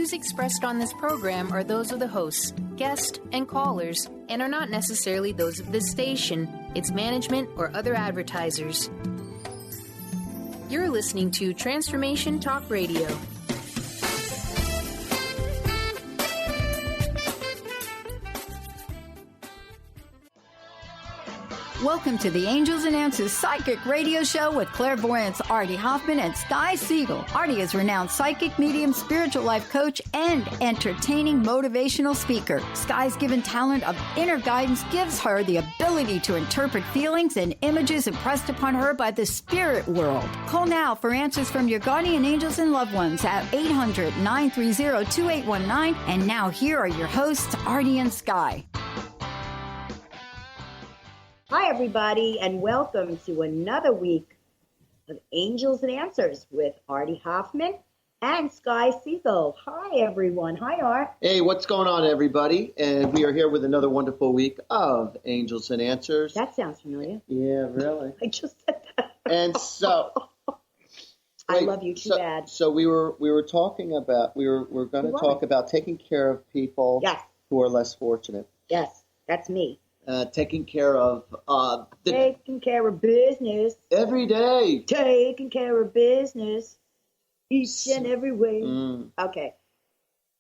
views expressed on this program are those of the hosts, guests, and callers, and are not necessarily those of this station, its management, or other advertisers. You're listening to Transformation Talk Radio. Welcome to the Angels and Answers Psychic Radio Show with clairvoyants Artie Hoffman and Sky Siegell. Artie is a renowned psychic, medium, spiritual life coach, and entertaining motivational speaker. Sky's given talent of inner guidance gives her the ability to interpret feelings and images impressed upon her by the spirit world. Call now for answers from your guardian angels and loved ones at 800-930-2819. And now here are your hosts, Artie and Sky. Hi, everybody, and welcome to another week of Angels and Answers with Artie Hoffman and Sky Siegell. Hi, everyone. Hi, Art. Hey, what's going on, everybody? And we are here with another wonderful week of Angels and Answers. That sounds familiar. Yeah, really. I just said that. And so... I love you too bad. So we were talking about, we're going to talk about taking care of people who are less fortunate. Yes, that's me. Taking care of... taking care of business. Every day. Taking care of business. Each and every way. Okay.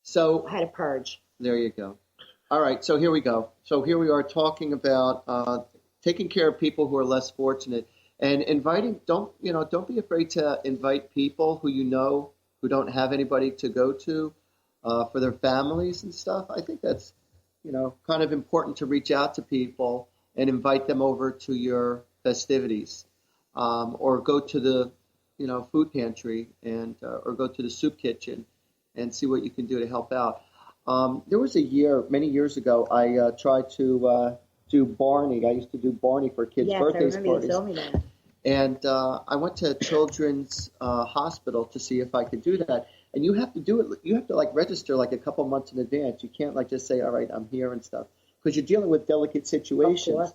So... I had a purge. There you go. All right, so here we go. So here we are talking about taking care of people who are less fortunate and inviting... Don't be afraid to invite people who who don't have anybody to go to for their families and stuff. I think that's... kind of important to reach out to people and invite them over to your festivities, or go to the, food pantry and or go to the soup kitchen and see what you can do to help out. There was a year, many years ago, I tried to do Barney. I used to do Barney for kids' birthdays parties. You told me that. And I went to Children's Hospital to see if I could do that. And you have to do it. You have to register a couple months in advance. You can't just say, "All right, I'm here" and stuff, because you're dealing with delicate situations. Of course.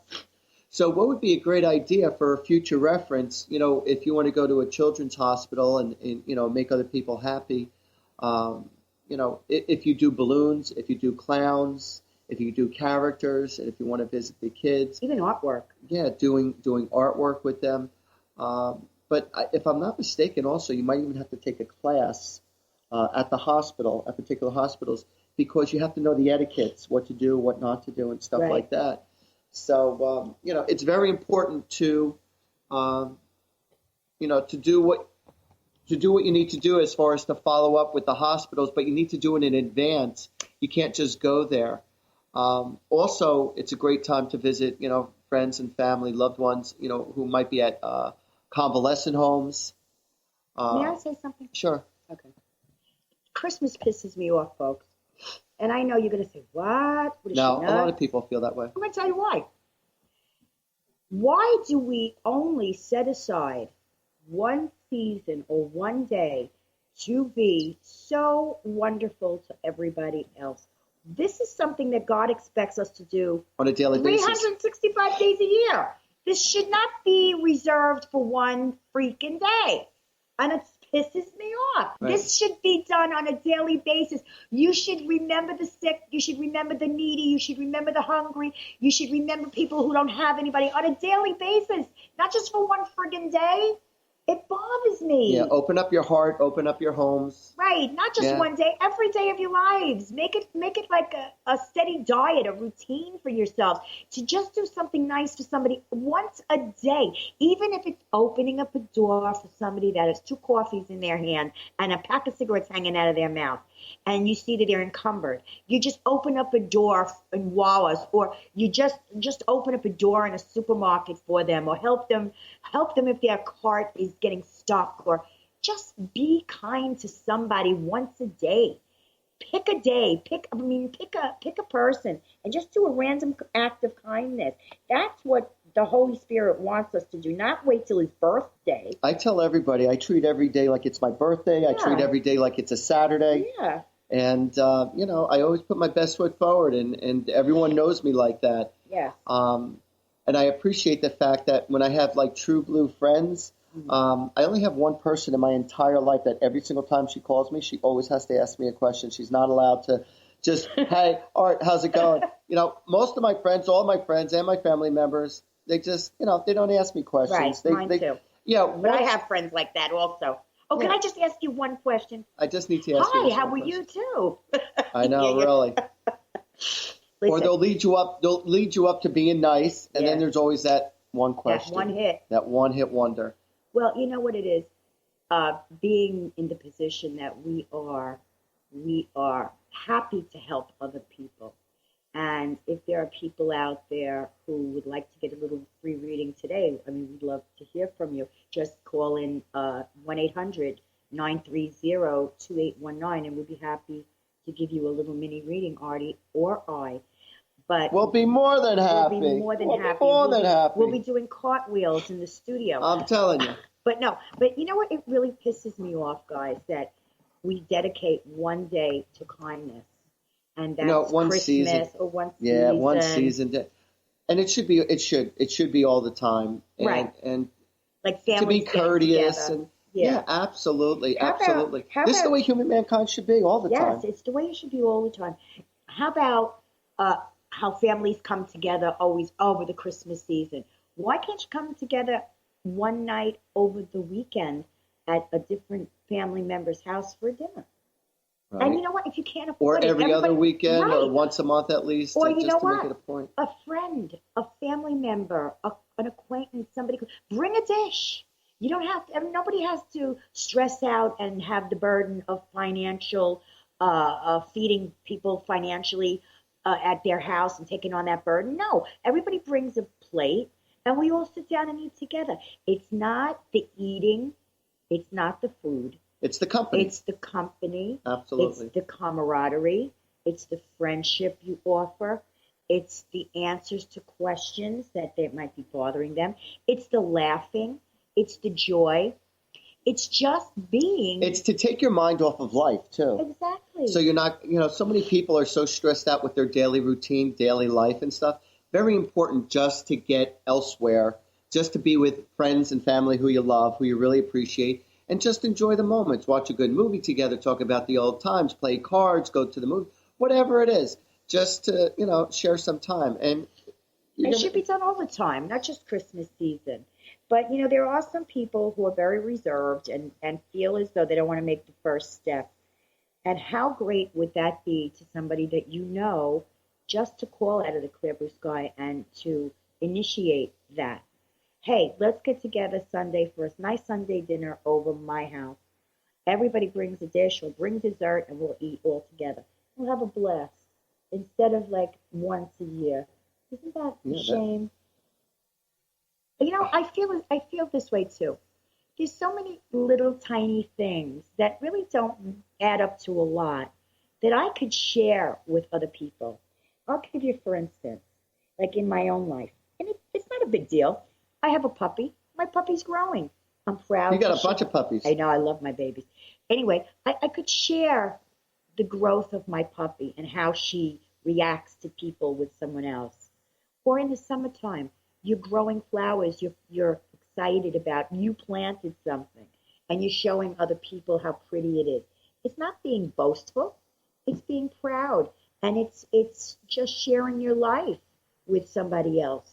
So, what would be a great idea for future reference? If you want to go to a children's hospital and make other people happy, if you do balloons, if you do clowns, if you do characters, and if you want to visit the kids, even artwork. Yeah, doing artwork with them. But if I'm not mistaken, also you might even have to take a class. At the hospital, at particular hospitals, because you have to know the etiquettes, what to do, what not to do, and stuff like that. So, it's very important to, to do what you need to do as far as to follow up with the hospitals, but you need to do it in advance. You can't just go there. Also, it's a great time to visit, friends and family, loved ones, who might be at convalescent homes. May I say something? Sure. Okay. Christmas pisses me off, folks. And I know you're going to say, what? No, a lot of people feel that way. I'm going to tell you why. Why do we only set aside one season or one day to be so wonderful to everybody else? This is something that God expects us to do on a daily basis. 365 days a year. This should not be reserved for one freaking day. And it pisses me off. Right. This should be done on a daily basis. You should remember the sick. You should remember the needy. You should remember the hungry. You should remember people who don't have anybody on a daily basis, not just for one friggin' day. It bothers me. Yeah, open up your heart, open up your homes. Right, not just one day, every day of your lives. Make it like a steady diet, a routine for yourself to just do something nice for somebody once a day, even if it's opening up a door for somebody that has 2 coffees in their hand and a pack of cigarettes hanging out of their mouth, and you see that they're encumbered. You just open up a door in Wallace, or you just open up a door in a supermarket for them, or help them if their cart is getting stuck, or just be kind to somebody once a day. Pick a day, pick a person, and just do a random act of kindness. That's what the Holy Spirit wants us to do, not wait till his birthday. I tell everybody, I treat every day like it's my birthday. Yeah. I treat every day like it's a Saturday. Yeah. And, I always put my best foot forward, and everyone knows me like that. Yeah. And I appreciate the fact that when I have, true blue friends, I only have one person in my entire life that every single time she calls me, she always has to ask me a question. She's not allowed to just, hey, Art, how's it going? Most of my friends, all my friends and my family members, they just, they don't ask me questions. Right, mine too. Yeah, but I have friends like that also. Oh, can I just ask you one question? I just need to ask you. Hi, how are you too? I know, really. Listen, or they'll lead you up to being nice, and then there's always that one question. That one hit wonder. Well, you know what it is? Being in the position that we are happy to help other people. And if there are people out there who would like to get a little free reading today, we'd love to hear from you. Just call in 1-800-930-2819, and we'll be happy to give you a little mini reading, Artie or I. But we'll be more than happy. We'll be more than happy. We'll be doing cartwheels in the studio. I'm telling you. But you know what? It really pisses me off, guys, that we dedicate one day to kindness. And that's one Christmas season. Or one season. Yeah, one season. And it should be all the time. And, right. And like to be courteous together. and absolutely. This is the way human mankind should be all the time. Yes, it's the way it should be all the time. How about how families come together always over the Christmas season? Why can't you come together one night over the weekend at a different family member's house for dinner? Right. And you know what? If you can't afford or every other weekend, right. or once a month at least, or just to make it a point. A friend, a family member, an acquaintance, somebody, bring a dish. You don't have to. Nobody has to stress out and have the burden of financial, feeding people financially at their house and taking on that burden. No, everybody brings a plate, and we all sit down and eat together. It's not the eating, it's not the food. It's the company. It's the company. Absolutely. It's the camaraderie. It's the friendship you offer. It's the answers to questions that might be bothering them. It's the laughing. It's the joy. It's just being. It's to take your mind off of life, too. Exactly. So you're not, so many people are so stressed out with their daily routine, daily life and stuff. Very important just to get elsewhere, just to be with friends and family who you love, who you really appreciate. And just enjoy the moments. Watch a good movie together, talk about the old times, play cards, go to the movie, whatever it is. Just to, share some time. And it should be done all the time, not just Christmas season. But, there are some people who are very reserved and feel as though they don't want to make the first step. And how great would that be to somebody that just to call out of the clear blue sky and to initiate that? Hey, let's get together Sunday for a nice Sunday dinner over my house. Everybody brings a dish or bring dessert, and we'll eat all together. We'll have a blast instead of like once a year. Isn't that a shame? I feel this way too. There's so many little tiny things that really don't add up to a lot that I could share with other people. I'll give you, for instance, like in my own life, and it's not a big deal. I have a puppy. My puppy's growing. I'm proud. You got a bunch of puppies. I know. I love my babies. Anyway, I could share the growth of my puppy and how she reacts to people with someone else. Or in the summertime, you're growing flowers you're excited about. You planted something, and you're showing other people how pretty it is. It's not being boastful. It's being proud. And it's just sharing your life with somebody else,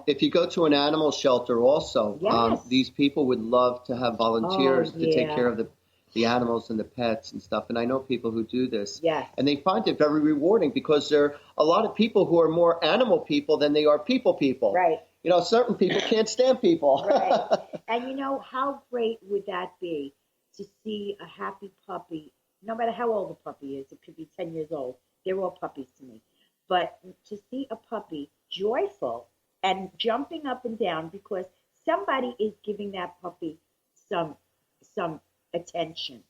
If you go to an animal shelter also, yes. These people would love to have volunteers to take care of the animals and the pets and stuff. And I know people who do this. Yes. And they find it very rewarding because there are a lot of people who are more animal people than they are people. Right. Certain people can't stand people. Right. And how great would that be to see a happy puppy, no matter how old the puppy is. It could be 10 years old. They're all puppies to me. But to see a puppy joyful and jumping up and down because somebody is giving that puppy some attention.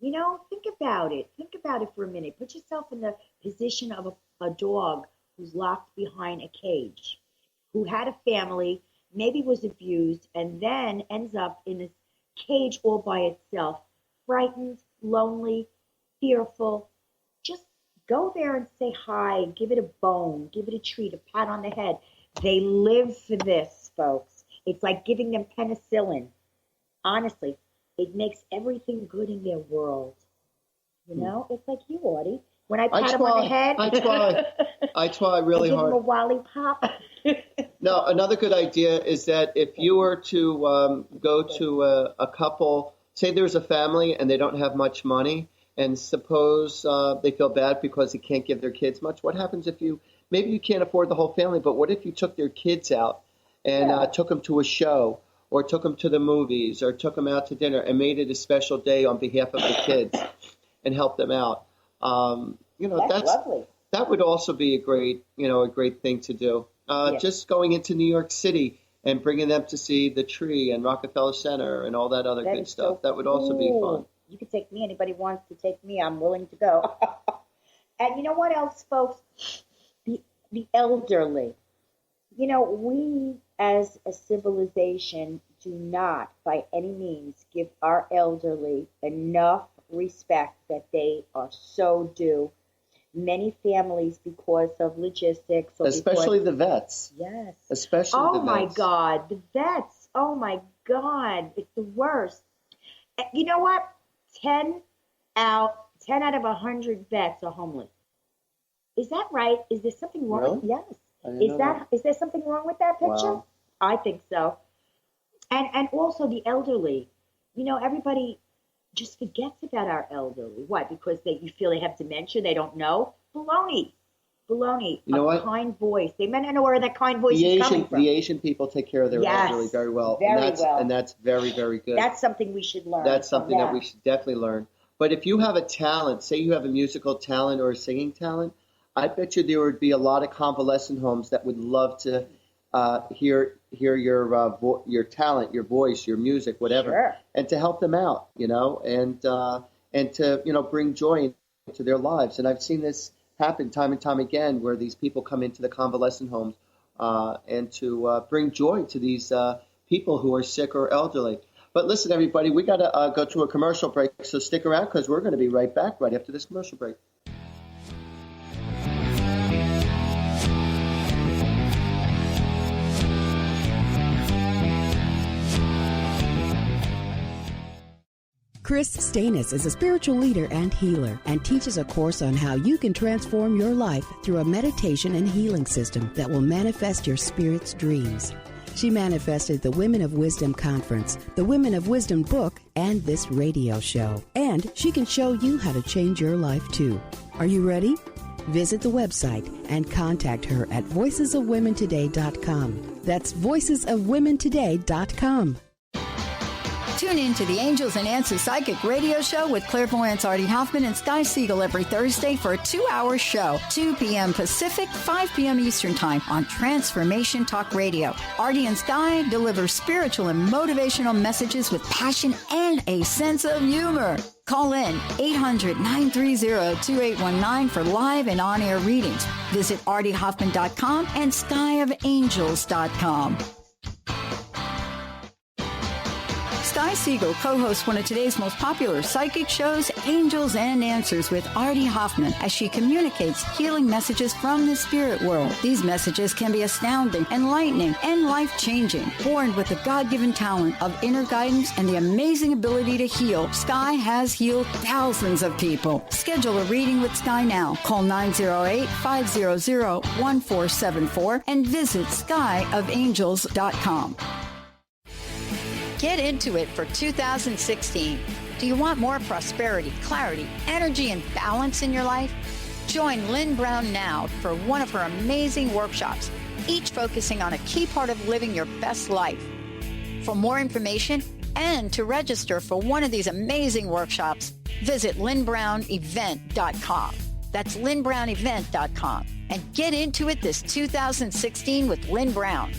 Think about it. Think about it for a minute. Put yourself in the position of a dog who's locked behind a cage, who had a family, maybe was abused, and then ends up in a cage all by itself, frightened, lonely, fearful. Just go there and say hi, give it a bone, give it a treat, a pat on the head. They live for this, folks. It's like giving them penicillin. honestly, it makes everything good in their world. You know, it's like you, Artie. When I pat him on the head, I try really give hard. him a lollipop. No, another good idea is that if you were to go to a couple, say there's a family and they don't have much money, and suppose they feel bad because they can't give their kids much. What happens if maybe you can't afford the whole family, but what if you took their kids out and took them to a show, or took them to the movies, or took them out to dinner and made it a special day on behalf of the kids and helped them out? That's lovely. That would also be a great thing to do. Just going into New York City and bringing them to see the Tree and Rockefeller Center and all that other good stuff. That would also be fun. You can take me. Anybody wants to take me, I'm willing to go. And you know what else, folks? The elderly. You know, we as a civilization do not, by any means, give our elderly enough respect that they are so due. Many families, because of logistics, especially the vets. Yes. Especially the vets. Oh my God, the vets. Oh my God, it's the worst. You know what? 10 out of 100 vets are homeless. Is that right? Is there something wrong? Really? Yes. Is there something wrong with that picture? Wow. I think so. And also the elderly. You know, everybody just forgets about our elderly. Why? Because you feel they have dementia, they don't know? Baloney. You know what? Kind voice. They may not know where that kind voice is coming from. The Asian people take care of their elderly very well. And that's very, very good. That's something we should learn. That's something that we should definitely learn. But if you have a talent, say you have a musical talent or a singing talent, I bet you there would be a lot of convalescent homes that would love to hear your talent, your voice, your music, whatever, and to help them out, and to bring joy into their lives. And I've seen this happen time and time again, where these people come into the convalescent homes and to bring joy to these people who are sick or elderly. But listen, everybody, we got to go to a commercial break, so stick around because we're going to be right back right after this commercial break. Chris Stanis is a spiritual leader and healer and teaches a course on how you can transform your life through a meditation and healing system that will manifest your spirit's dreams. She manifested the Women of Wisdom Conference, the Women of Wisdom book, and this radio show. And she can show you how to change your life too. Are you ready? Visit the website and contact her at voicesofwomentoday.com. That's voicesofwomentoday.com. Tune in to the Angels and Answers Psychic Radio Show with clairvoyants Artie Hoffman and Sky Siegell every Thursday for a 2-hour show, 2 p.m. Pacific, 5 p.m. Eastern Time on Transformation Talk Radio. Artie and Sky deliver spiritual and motivational messages with passion and a sense of humor. Call in 800-930-2819 for live and on-air readings. Visit artiehoffman.com and skyofangels.com. Sky Siegell co-hosts one of today's most popular psychic shows, Angels and Answers with Artie Hoffman, as she communicates healing messages from the spirit world. These messages can be astounding, enlightening, and life-changing. Born with the God-given talent of inner guidance and the amazing ability to heal, Sky has healed thousands of people. Schedule a reading with Sky now. Call 908-500-1474 and visit skyofangels.com. Get into it for 2016. Do you want more prosperity, clarity, energy, and balance in your life? Join Lynn Brown now for one of her amazing workshops, each focusing on a key part of living your best life. For more information and to register for one of these amazing workshops, visit lynnbrownevent.com. That's lynnbrownevent.com. And get into it this 2016 with Lynn Brown.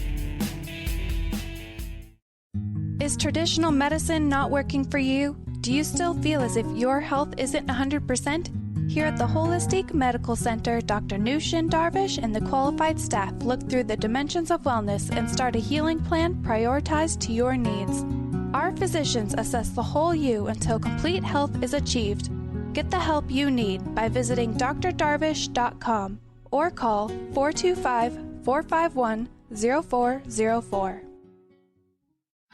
Is traditional medicine not working for you? Do you still feel as if your health isn't 100%? Here at the Holistic Medical Center, Dr. Nushin Darvish and the qualified staff look through the dimensions of wellness and start a healing plan prioritized to your needs. Our physicians assess the whole you until complete health is achieved. Get the help you need by visiting drdarvish.com or call 425-451-0404.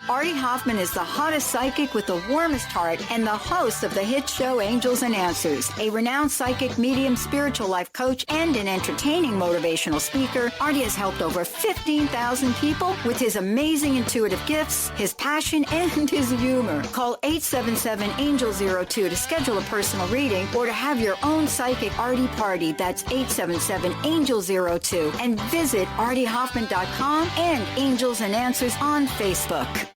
Artie Hoffman is the hottest psychic with the warmest heart and the host of the hit show Angels and Answers. A renowned psychic, medium, spiritual life coach, and an entertaining motivational speaker, Artie has helped over 15,000 people with his amazing intuitive gifts, his passion, and his humor. Call 877-ANGEL-02 to schedule a personal reading or to have your own psychic Artie party. That's 877-ANGEL-02. And visit artiehoffman.com and Angels and Answers on Facebook.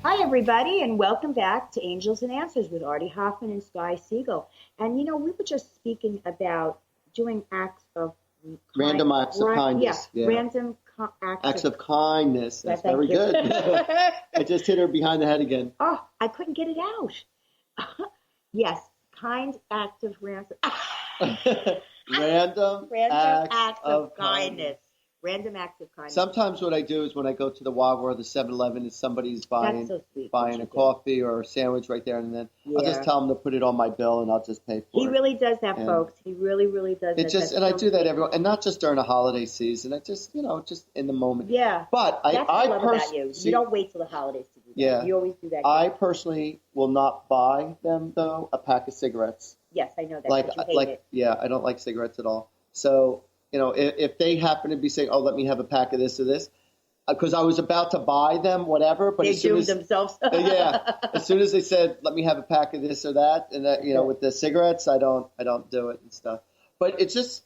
Hi, everybody, and welcome back to Angels and Answers with Artie Hoffman and Siegell. And, we were just speaking about doing acts of random acts of kindness. Yeah. Random acts of kindness. That's very good. I just hit her behind the head again. Oh, I couldn't get it out. Yes, kind act of random acts of kindness. Random acts of kindness. Sometimes what I do is when I go to the Wawa or the 7-Eleven and somebody's buying a coffee or a sandwich right there and then, I'll just tell them to put it on my bill and I'll just pay for it. He really does that, folks. He really, really does that. And I do that every, and not just during the holiday season. I just, just in the moment. Yeah. But I personally, you don't wait till the holidays to do that. Yeah. You always do that. I personally will not buy them though a pack of cigarettes. Yes, I know that. But you hate it. Yeah, I don't like cigarettes at all. So, if they happen to be saying, "Oh, let me have a pack of this or this," because I was about to buy them, whatever. But they doomed themselves. As soon as they said, "Let me have a pack of this or that," and that, with the cigarettes, I don't do it and stuff. But it's just,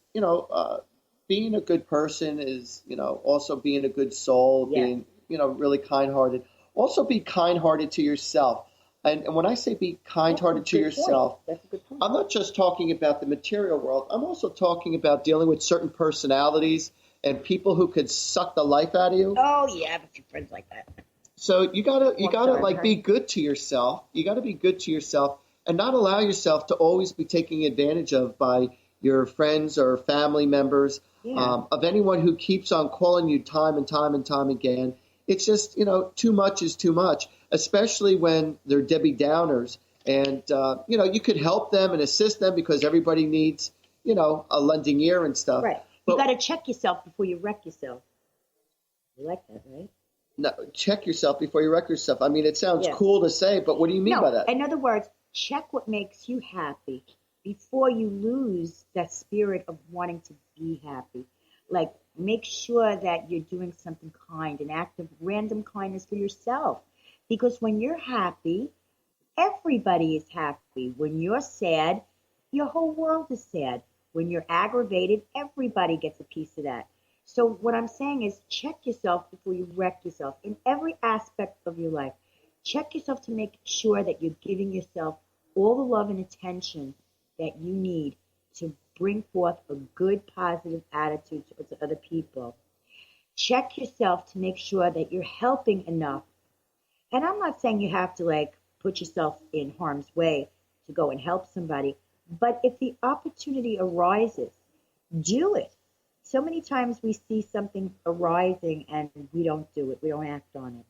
being a good person is, also being a good soul, being, really kind-hearted. Also, be kind-hearted to yourself. And when I say be kind-hearted to yourself, that's a good point. I'm not just talking about the material world. I'm also talking about dealing with certain personalities and people who could suck the life out of you. Oh yeah, I have a few friends like that. So you gotta be good to yourself. You gotta be good to yourself and not allow yourself to always be taken advantage of by your friends or family members, of anyone who keeps on calling you time and time and time again. It's just, too much is too much, especially when they're Debbie Downers. And, you could help them and assist them because everybody needs, a lending ear and stuff. Right. But, you got to check yourself before you wreck yourself. You like that, right? No, check yourself before you wreck yourself. I mean, it sounds cool to say, but what do you mean by that? In other words, check what makes you happy before you lose that spirit of wanting to be happy. Like, make sure that you're doing something kind, an act of random kindness for yourself. Because when you're happy, everybody is happy. When you're sad, your whole world is sad. When you're aggravated, everybody gets a piece of that. So what I'm saying is check yourself before you wreck yourself in every aspect of your life. Check yourself to make sure that you're giving yourself all the love and attention that you need to bring forth a good, positive attitude towards other people. Check yourself to make sure that you're helping enough. And I'm not saying you have to, put yourself in harm's way to go and help somebody. But if the opportunity arises, do it. So many times we see something arising and we don't do it. We don't act on it.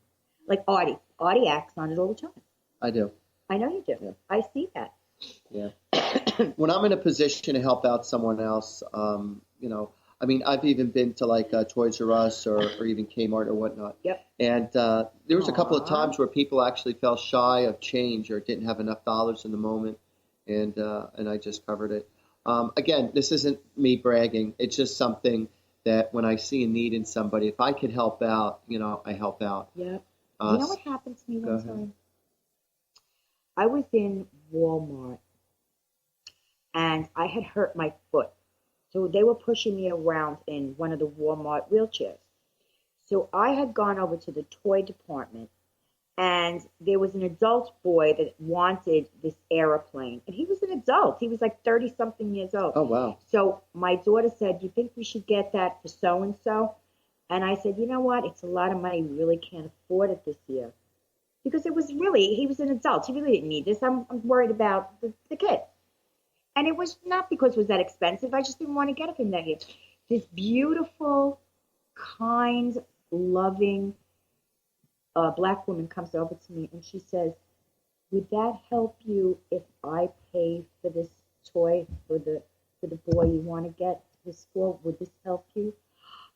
Like Artie. Artie acts on it all the time. I do. I know you do. Yeah. I see that. Yeah. When I'm in a position to help out someone else, I've even been to Toys R Us or even Kmart or whatnot. Yep. And there was a couple of times where people actually felt shy of change or didn't have enough dollars in the moment, and I just covered it. Again, this isn't me bragging. It's just something that when I see a need in somebody, if I could help out, I help out. Yep. You know what happened to me one time? I was in Walmart, and I had hurt my foot. So they were pushing me around in one of the Walmart wheelchairs. So I had gone over to the toy department, and there was an adult boy that wanted this airplane. And he was an adult. He was 30-something years old. Oh, wow. So my daughter said, "Do you think we should get that for so-and-so?" And I said, "You know what? It's a lot of money. We really can't afford it this year." Because he was an adult. He really didn't need this. I'm worried about the kid. And it was not because it was that expensive. I just didn't want to get it from that year. This beautiful, kind, loving black woman comes over to me and she says, "Would that help you if I pay for this toy for the boy you want to get to school. Would this help you?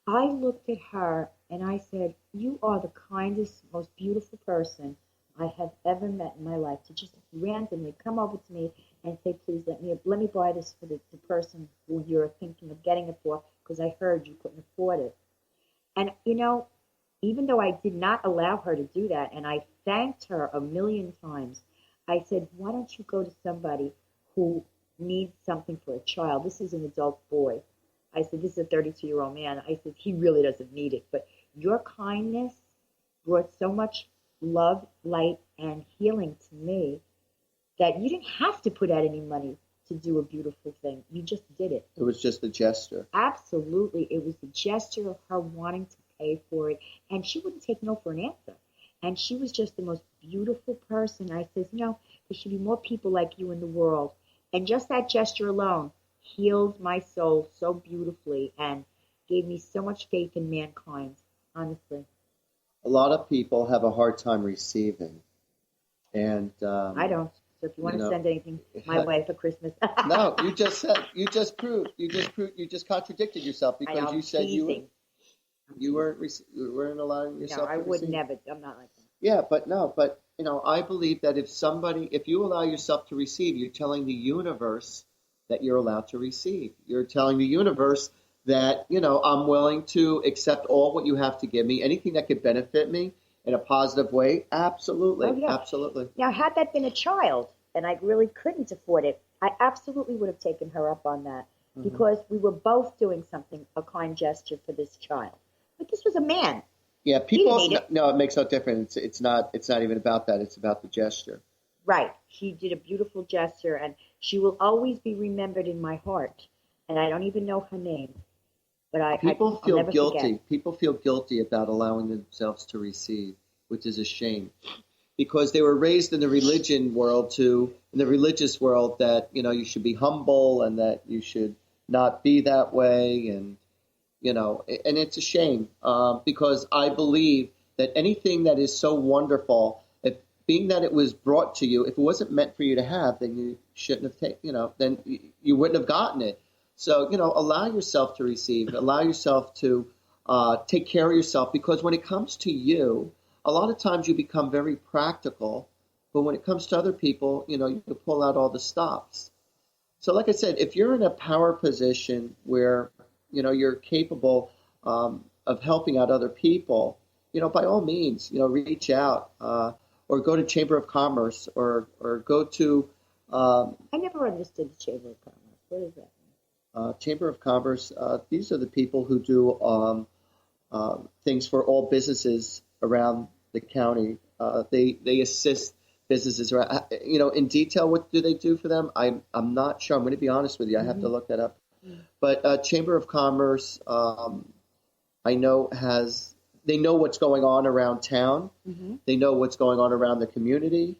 I looked at her and I said, you are the kindest, most beautiful person I have ever met in my life, to just randomly come over to me and say, please let me buy this for the person who you're thinking of getting it for, because I heard you couldn't afford it. And, even though I did not allow her to do that, and I thanked her a million times, I said, why don't you go to somebody who needs something for a child? This is an adult boy. I said, this is a 32-year-old man. I said, he really doesn't need it. But your kindness brought so much love, light, and healing to me that you didn't have to put out any money to do a beautiful thing. You just did it. It was just a gesture. Absolutely. It was the gesture of her wanting to pay for it. And she wouldn't take no for an answer. And she was just the most beautiful person. I said, there should be more people like you in the world. And just that gesture alone healed my soul so beautifully and gave me so much faith in mankind, honestly. A lot of people have a hard time receiving. And I don't. So if you want to send anything my way for Christmas. No, you just contradicted yourself, because you said you weren't allowing yourself to receive. No, I would never. I'm not like that. Yeah, but I believe that if you allow yourself to receive, you're telling the universe that you're allowed to receive. You're telling the universe that, I'm willing to accept all what you have to give me, anything that could benefit me in a positive way. Absolutely. Oh, yeah. Absolutely. Now, had that been a child and I really couldn't afford it, I absolutely would have taken her up on that, because we were both doing a kind gesture for this child. But this was a man. Yeah, it makes no difference. It's not even about that. It's about the gesture. Right. She did a beautiful gesture, and she will always be remembered in my heart. And I don't even know her name. But People feel guilty. Forget. People feel guilty about allowing themselves to receive, which is a shame, because they were raised in the religious world that you should be humble and that you should not be that way, and it's a shame, because I believe that anything that is so wonderful, being that it was brought to you, if it wasn't meant for you to have, then you shouldn't have taken. Then you wouldn't have gotten it. So, allow yourself to receive, allow yourself to take care of yourself, because when it comes to you, a lot of times you become very practical, but when it comes to other people, you pull out all the stops. So like I said, if you're in a power position where, you're capable of helping out other people, by all means, reach out or go to Chamber of Commerce or go to... I never understood the Chamber of Commerce. What is that? Chamber of Commerce, these are the people who do things for all businesses around the county. They assist businesses around, in detail. What do they do for them? I'm not sure. I'm going to be honest with you. I have to look that up. But Chamber of Commerce, I know they know what's going on around town. They know what's going on around the community.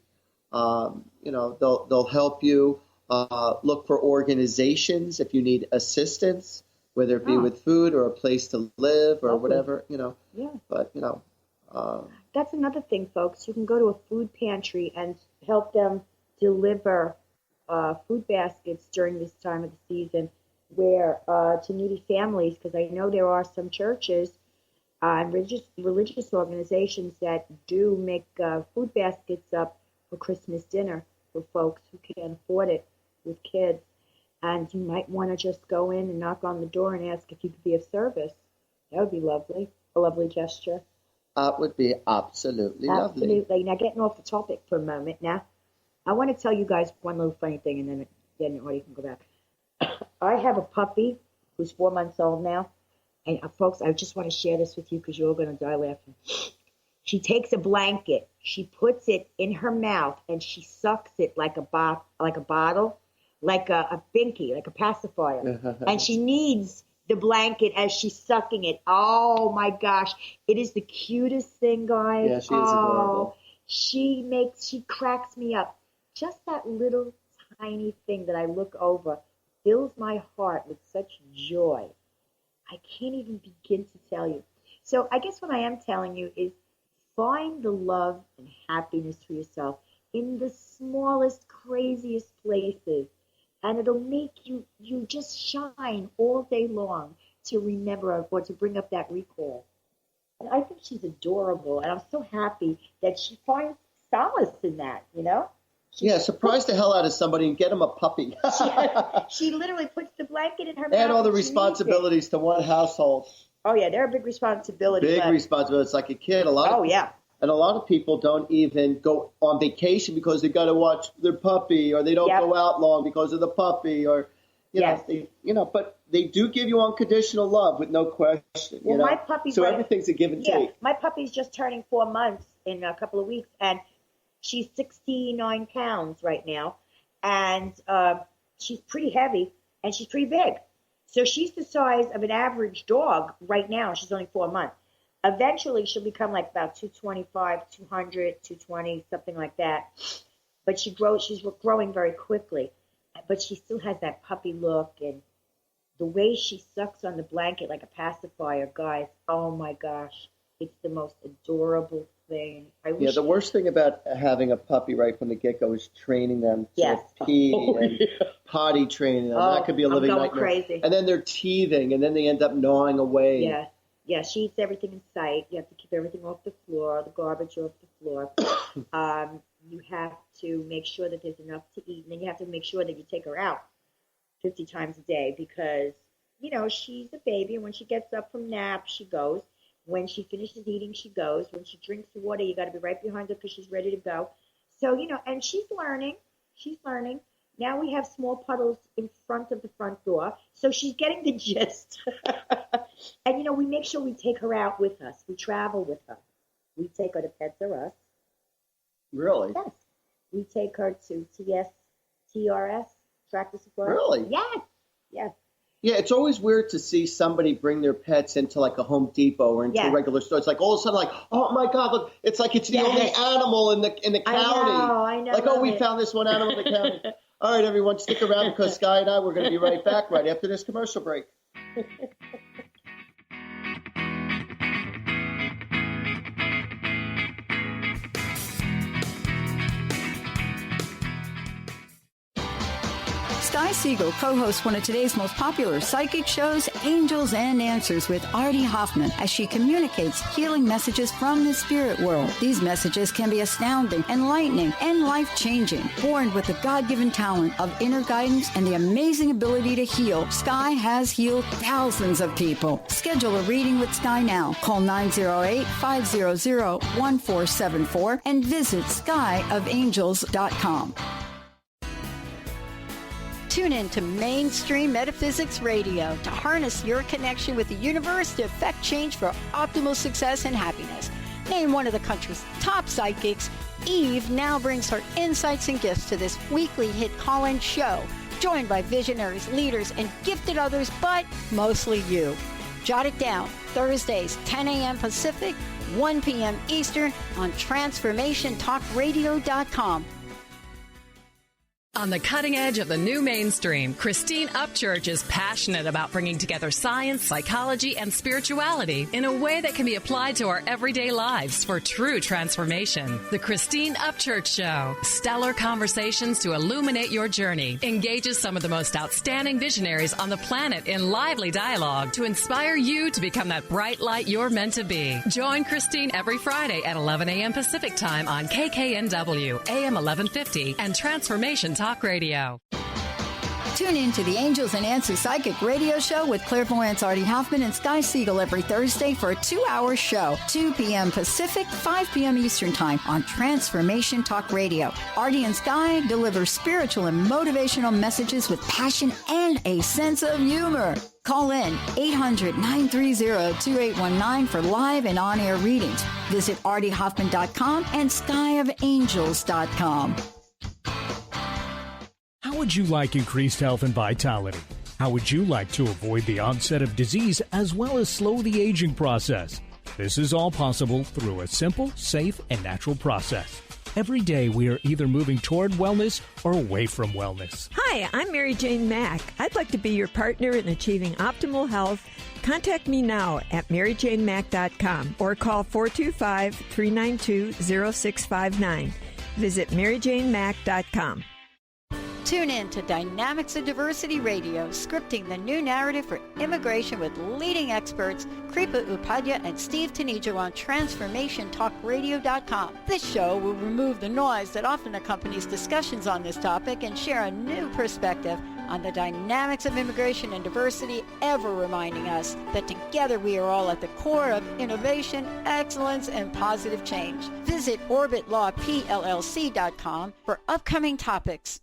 They'll help you. Look for organizations if you need assistance, whether it be with food or a place to live or whatever, Yeah. But, that's another thing, folks. You can go to a food pantry and help them deliver food baskets during this time of the season to needy families, because I know there are some churches and religious organizations that do make food baskets up for Christmas dinner for folks who can't afford it with kids. And you might want to just go in and knock on the door and ask if you could be of service. That would be lovely, a lovely gesture. That would be absolutely lovely. Absolutely. Now, getting off the topic for a moment now, I want to tell you guys one little funny thing, and then Artie can go back. I have a puppy who's 4 months old now, and folks, I just want to share this with you because you're all going to die laughing. She takes a blanket, she puts it in her mouth, and she sucks it like a bottle, like a binky, like a pacifier. And she needs the blanket as she's sucking it. Oh, my gosh. It is the cutest thing, guys. Yeah, she is adorable. She cracks me up. Just that little tiny thing that I look over fills my heart with such joy. I can't even begin to tell you. So I guess what I am telling you is find the love and happiness for yourself in the smallest, craziest places. and it'll make you just shine all day long to remember or to bring up that recall. And I think she's adorable, and I'm so happy that she finds solace in that, you know? Surprise the hell out of somebody and get them a puppy. She literally puts the blanket in her mouth. Add all the responsibilities to one household. Oh, yeah, they're a big responsibility. Big responsibility. It's like a kid. And a lot of people don't even go on vacation because they got to watch their puppy, or they don't go out long because of the puppy, or, but they do give you unconditional love with no question. Well, my puppy's everything's a give and take. My puppy's just turning 4 months in a couple of weeks, and she's 69 pounds right now, and she's pretty heavy, and she's pretty big. So she's the size of an average dog right now. She's only 4 months. Eventually, she'll become like about 225, 200, 220, something like that. But she's growing very quickly. But she still has that puppy look, and the way she sucks on the blanket like a pacifier, guys, oh my gosh, it's the most adorable thing. The worst thing about having a puppy right from the get-go is training them to pee and potty training them. That could be a living nightmare. Crazy. And then they're teething, and then they end up gnawing away. Yeah, she eats everything in sight. You have to keep everything off the floor, the garbage off the floor. You have to make sure that there's enough to eat, and then you have to make sure that you take her out 50 times a day because, she's a baby, and when she gets up from nap, she goes. When she finishes eating, she goes. When she drinks the water, you got to be right behind her because she's ready to go. So, and she's learning. Now we have small puddles in front of the front door, so she's getting the gist. And, we make sure we take her out with us. We travel with her. We take her to Pets R Us. Really? Yes. We take her to TRS, Tractor Supply. Really? Yes. Yeah, it's always weird to see somebody bring their pets into like a Home Depot or into a regular store. It's like all of a sudden, like, oh my God, look! It's like it's the only animal in the county. I know. Like, we found this one animal in the county. All right, everyone, stick around because Sky and I we're going to be right back right after this commercial break. Sky Siegell co-hosts one of today's most popular psychic shows, Angels and Answers, with Artie Hoffman, as she communicates healing messages from the spirit world. These messages can be astounding, enlightening, and life-changing. Born with the God-given talent of inner guidance and the amazing ability to heal, Sky has healed thousands of people. Schedule a reading with Sky now. Call 908-500-1474 and visit skyofangels.com. Tune in to Mainstream Metaphysics Radio to harness your connection with the universe to effect change for optimal success and happiness. Named one of the country's top psychics, Eve now brings her insights and gifts to this weekly hit call-in show, joined by visionaries, leaders, and gifted others, but mostly you. Jot it down, Thursdays, 10 a.m. Pacific, 1 p.m. Eastern on TransformationTalkRadio.com. On the cutting edge of the new mainstream, Christine Upchurch is passionate about bringing together science, psychology, and spirituality in a way that can be applied to our everyday lives for true transformation. The Christine Upchurch Show, stellar conversations to illuminate your journey, engages some of the most outstanding visionaries on the planet in lively dialogue to inspire you to become that bright light you're meant to be. Join Christine every Friday at 11 a.m. Pacific Time on KKNW, AM 1150, and Transformation Talk Radio. Tune in to the Angels and Answers Psychic Radio Show with clairvoyants Artie Hoffman and Sky Siegell every Thursday for a 2-hour show, 2 p.m. Pacific, 5 p.m. Eastern Time on Transformation Talk Radio. Artie and Sky deliver spiritual and motivational messages with passion and a sense of humor. Call in 800-930-2819 for live and on-air readings. Visit artiehoffman.com and skyofangels.com. How would you like increased health and vitality? How would you like to avoid the onset of disease as well as slow the aging process? This is all possible through a simple, safe, and natural process. Every day we are either moving toward wellness or away from wellness. Hi, I'm Mary Jane Mack. I'd like to be your partner in achieving optimal health. Contact me now at maryjanemack.com or call 425-392-0659. Visit maryjanemack.com. Tune in to Dynamics of Diversity Radio, scripting the new narrative for immigration with leading experts Kripa Upadhyaya and Steve Tanijo on TransformationTalkRadio.com. This show will remove the noise that often accompanies discussions on this topic and share a new perspective on the dynamics of immigration and diversity, ever reminding us that together we are all at the core of innovation, excellence, and positive change. Visit OrbitLawPLLC.com for upcoming topics.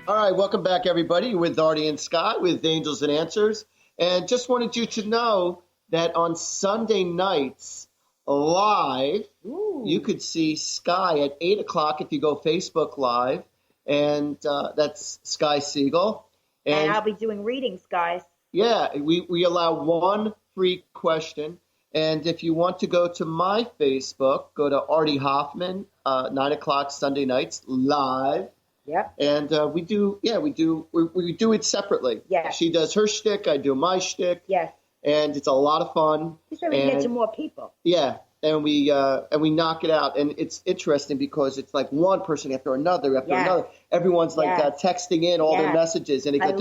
All right, welcome back, everybody, with Artie and Sky with Angels and Answers. And just wanted you to know that on Sunday nights, live, you could see Sky at 8 o'clock if you go Facebook Live. And that's Sky Siegell. And I'll be doing readings, guys. Yeah, we allow one free question. And if you want to go to my Facebook, go to Artie Hoffman, 9 o'clock Sunday nights, live. Yep. And we do it separately. Yeah. She does her shtick, I do my shtick. Yes. And it's a lot of fun. This way we can get to more people. Yeah. And we knock it out. And it's interesting because it's like one person after another after another. Everyone's like texting in all their messages. And it goes.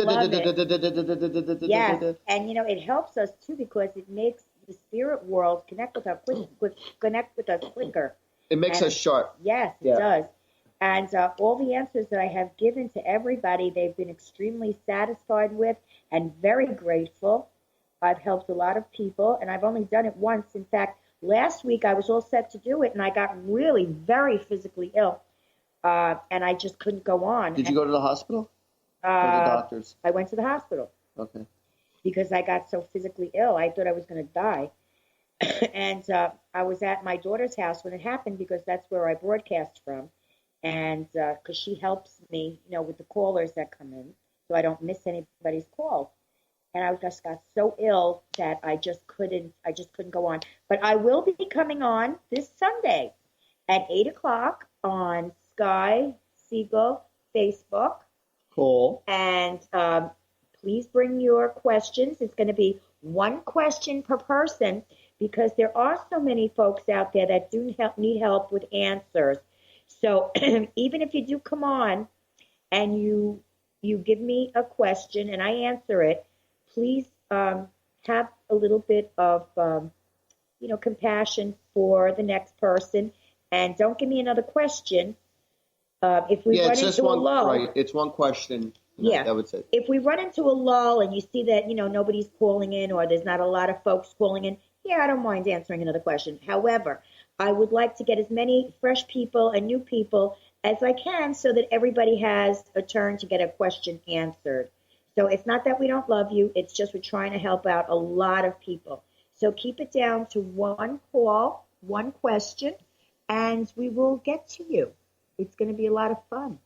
Yes. And, it helps us, too, because it makes the spirit world connect with us quicker. It makes us sharp. Yes, it does. And all the answers that I have given to everybody, they've been extremely satisfied with and very grateful. I've helped a lot of people, and I've only done it once. In fact, last week I was all set to do it, and I got really very physically ill, and I just couldn't go on. Did you go to the hospital? Or the doctors? I went to the hospital. Okay. Because I got so physically ill. I thought I was going to die. And I was at my daughter's house when it happened because that's where I broadcast from. And because she helps me, with the callers that come in, so I don't miss anybody's call. And I just got so ill that I just couldn't go on. But I will be coming on this Sunday at 8 o'clock on Sky Siegell Facebook. Cool. And please bring your questions. It's going to be one question per person because there are so many folks out there that need help with answers. So even if you do come on and you give me a question and I answer it, please have a little bit of, compassion for the next person. And don't give me another question. If we run into a lull. Right, it's one question. That would say. If we run into a lull and you see that, nobody's calling in or there's not a lot of folks calling in, I don't mind answering another question. However, I would like to get as many fresh people and new people as I can so that everybody has a turn to get a question answered. So it's not that we don't love you. It's just we're trying to help out a lot of people. So keep it down to one call, one question, and we will get to you. It's going to be a lot of fun.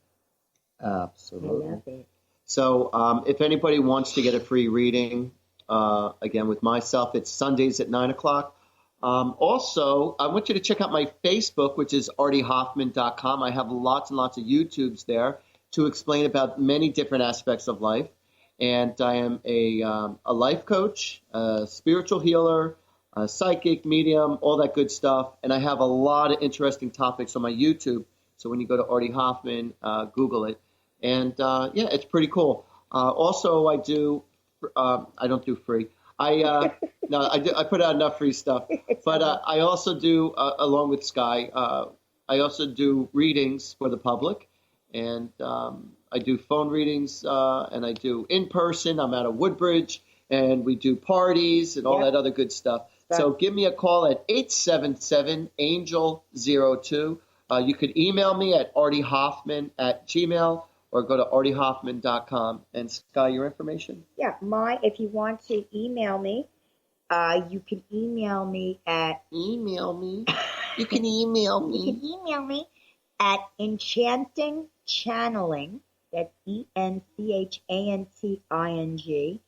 Absolutely. I love it. So if anybody wants to get a free reading, again, with myself, it's Sundays at 9 o'clock. Also, I want you to check out my Facebook, which is artiehoffman.com. I have lots and lots of YouTubes there to explain about many different aspects of life. And I am a life coach, a spiritual healer, a psychic, medium, all that good stuff. And I have a lot of interesting topics on my YouTube. So when you go to Artie Hoffman, Google it. And, it's pretty cool. Also, I do I don't do free. I put out enough free stuff. But I also do, along with Sky, I also do readings for the public. And I do phone readings, and I do in person. I'm out of Woodbridge, and we do parties and all that other good stuff. So give me a call at 877-ANGEL-02. You could email me at artiehoffman@gmail.com. Or go to artiehoffman.com and Sky your information. Yeah, if you want to email me, you can email me at You can email me at Enchanting Channeling. That's ENCHANTING CHANNELING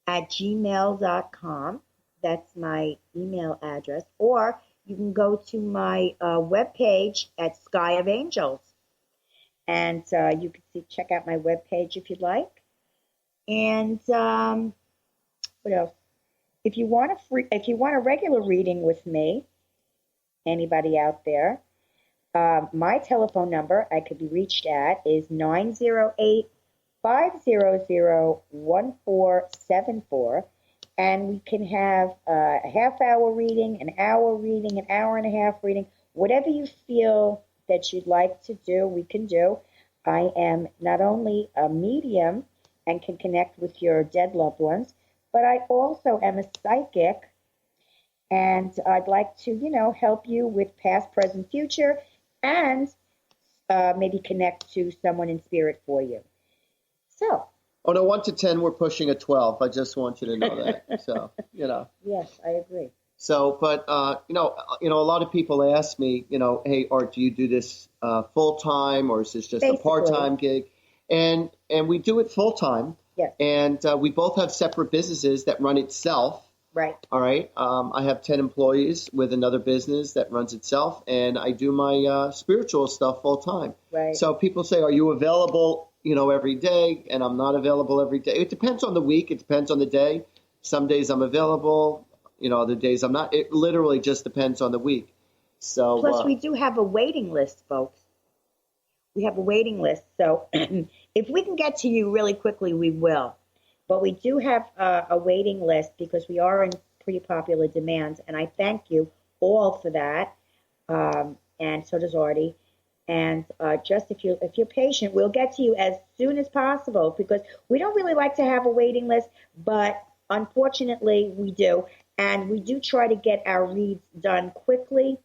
@gmail.com. That's my email address. Or you can go to my webpage at Sky of Angels. And you can check out my webpage if you'd like. And what else? If you want a regular reading with me, anybody out there, my telephone number I could be reached at is 908-500-1474, and we can have a half-hour reading, an hour reading, an hour and a half reading, whatever you feel that you'd like to do, we can do. I am not only a medium and can connect with your dead loved ones, but I also am a psychic, and I'd like to, help you with past, present, future, and maybe connect to someone in spirit for you. So. On a 1 to 10, we're pushing a 12. I just want you to know that. So, Yes, I agree. So, but, a lot of people ask me, hey, Art, do you do this full-time, or is this just a part-time gig? And we do it full-time. Yes. And we both have separate businesses that run itself. Right. All right. I have 10 employees with another business that runs itself, and I do my spiritual stuff full-time. Right. So people say, are you available, every day? And I'm not available every day. It depends on the week. It depends on the day. Some days I'm available. Other days I'm not. It literally just depends on the week. So plus, we do have a waiting list, folks. We have a waiting list. So if we can get to you really quickly, we will. But we do have a waiting list because we are in pretty popular demand. And I thank you all for that. And so does Artie. And just if you're patient, we'll get to you as soon as possible, because we don't really like to have a waiting list, but unfortunately we do. And we do try to get our reads done quickly,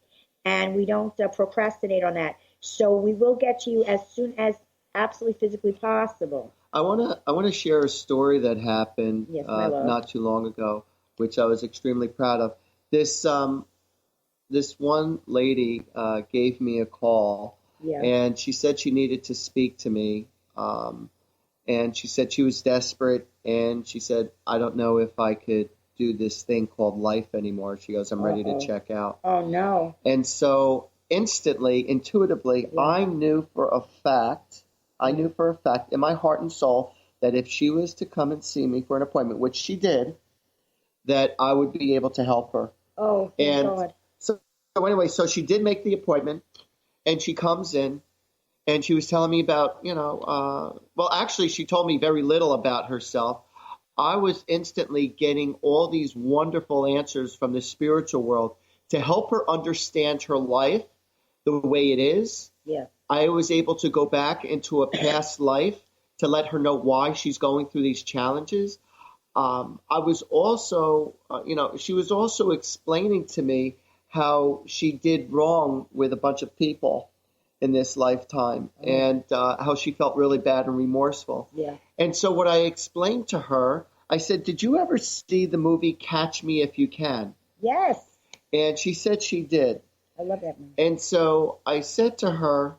and we don't procrastinate on that. So we will get to you as soon as absolutely physically possible. I want to share a story that happened not too long ago, which I was extremely proud of. This one lady gave me a call, and she said she needed to speak to me, and she said she was desperate, and she said, I don't know if I could do this thing called life anymore. She goes, I'm ready to check out. Oh, no. And so instantly, intuitively, I knew for a fact in my heart and soul that if she was to come and see me for an appointment, which she did, that I would be able to help her. Oh, thank God. So anyway, so she did make the appointment, and she comes in, and she was telling me about, actually she told me very little about herself. I was instantly getting all these wonderful answers from the spiritual world to help her understand her life the way it is. Yeah. I was able to go back into a past life to let her know why she's going through these challenges. I was also, she was also explaining to me how she did wrong with a bunch of people in this lifetime, and how she felt really bad and remorseful. Yeah. And so what I explained to her, I said, did you ever see the movie Catch Me If You Can? Yes. And she said she did. I love that movie. And so I said to her,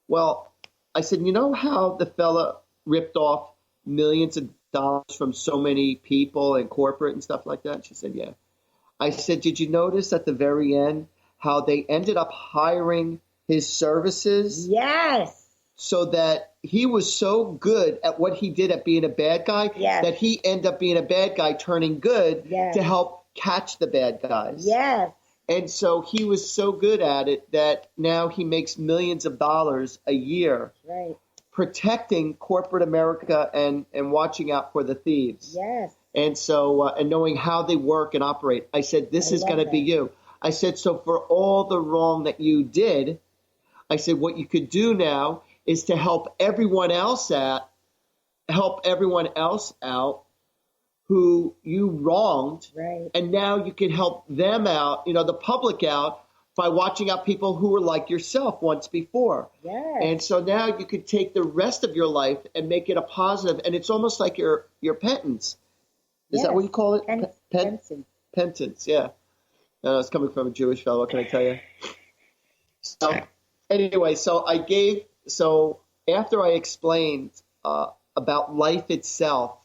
I said, you know how the fella ripped off millions of dollars from so many people and corporate and stuff like that? And she said, yeah. I said, did you notice at the very end how they ended up hiring his services? Yes. So that he was so good at what he did at being a bad guy that he ended up being a bad guy turning good to help catch the bad guys. Yes. And so he was so good at it that now he makes millions of dollars a year protecting corporate America and watching out for the thieves. Yes. And so, and knowing how they work and operate. I said, this is going to be you. I said, so for all the wrong that you did, I said, what you could do now is to help everyone else out who you wronged. Right. And now you can help them out, the public out, by watching out people who were like yourself once before. Yes. And so now you could take the rest of your life and make it a positive. And it's almost like your penance. Is that what you call it? Penance, yeah. It's coming from a Jewish fellow. What can I tell you? So anyway, so after I explained about life itself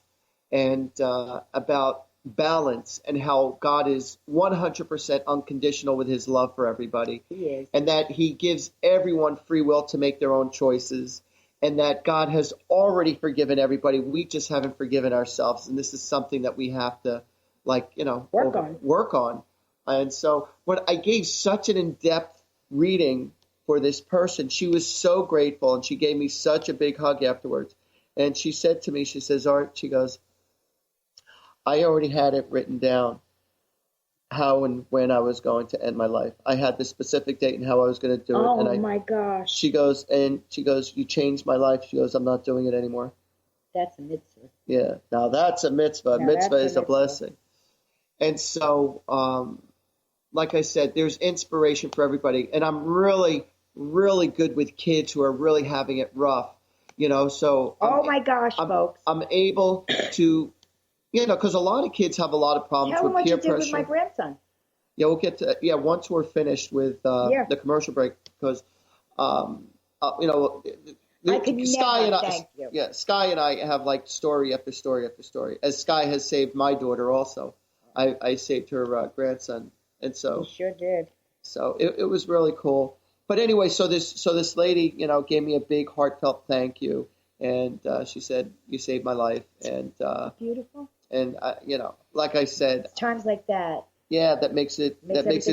and about balance and how God is 100% unconditional with his love for everybody. He is. And that he gives everyone free will to make their own choices. and that God has already forgiven everybody. We just haven't forgiven ourselves. And this is something that we have to, work on. And so when I gave such an in-depth reading for this person, she was so grateful, and she gave me such a big hug afterwards. And she said to me, she says, Art, she goes, I already had it written down how and when I was going to end my life. I had the specific date and how I was going to do it. Oh, my gosh. She goes, you changed my life. She goes, I'm not doing it anymore. That's a mitzvah. Yeah. Now that's a mitzvah. Mitzvah is a blessing. And so, like I said, there's inspiration for everybody. And I'm really, really good with kids who are really having it rough, so. My gosh, folks. I'm able to, because a lot of kids have a lot of problems with peer pressure. Tell them what you did with my grandson. Yeah, we'll get to, once we're finished with the commercial break, because, I could Sky never and thank you. Yeah, Sky and I have like story after story after story. As Sky has saved my daughter also. I saved her grandson. And so. You sure did. So it was really cool. But anyway, so this lady, gave me a big heartfelt thank you. And she said, you saved my life. And beautiful. And, like I said. It's times like that. Yeah, that makes it